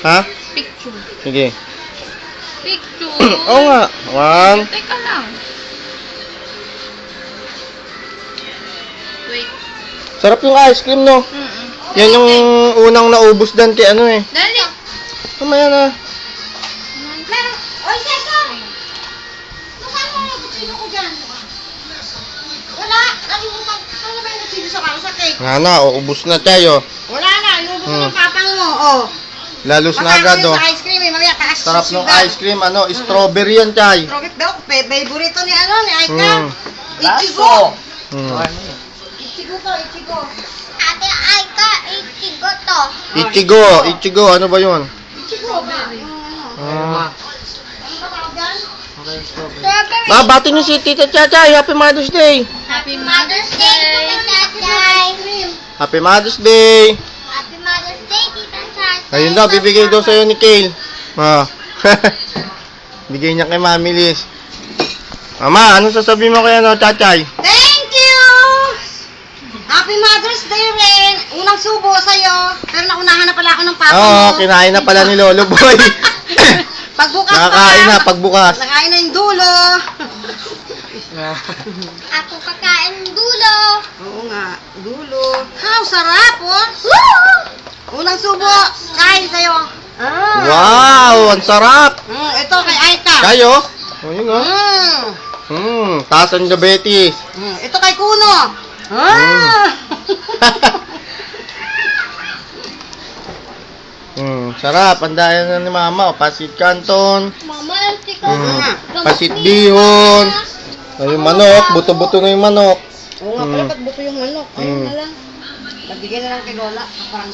Ha? Picture. Sige. Picture. Oo nga. 1. Teka lang. Wait. Sarap yung ice cream, no? Yan yung unang naubos dan kay ano eh. Dali. Mamaya na. Oy, Seko! Nasaan mo yung kutsilo ko dyan? Wala! Nalimutan. Ano ba yung kutsilo sa karo sa cake? Nga na, ubos na tayo. Wala na. Inubos ko ng papang mo. Oh. Lalos na agad, Matapos oh. sa ice cream eh. Mamaya taas Sarap ng sugar. ice cream, ano, strawberry yan, Chay. Strawberry daw. Favorito ni ano, ni Aika. Mm. Ichigo. Hmm. Ichigo to, Ichigo. Ate Aika, ichigo to. Ichigo, Ichigo, ano ba yun? Ichigo ba? Yung ano. Ah. Ano ba tawag dyan? Strawberry. Bati niyo si Tita Chachay. Happy Mother's Day. Happy Mother's Day, Tita Chay. Happy Mother's Day. Happy Mother's Day, Tita Chay. Ayun daw, bibigay daw sa'yo ni Kale. Ah. Bigay niya kay Mami Liz. Mama, ano sasabihin mo kay ano, Chachay? Thank you! Happy Mother's Day rin! Unang subo sa'yo. Pero naunahan na pala ako ng papa mo. Oo, kinain na pala ni Lolo Boy. Pagbukas Nakakain na, pagbukas. Nakain na yung dulo. Ako kakain ng dulo. Oo nga, dulo. How sarap, oh. Woo! Unang subo. Kain sa'yo. Ah. Wow, ang sarap. Ito kay Aika. Kayo? O, yun o. Mm. Taas ang diabetes. Ito kay Kuno. Ah. Sarap. Ang dahil na ni Mama. O, pasit canton. Mama, ang tika. Pasit bihon. O, yung manok. Buto-buto na yung manok. Oo nga pala, pagbuto yung manok. Ayun Mm. na lang. Nabigyan na lang kay Lola. Parang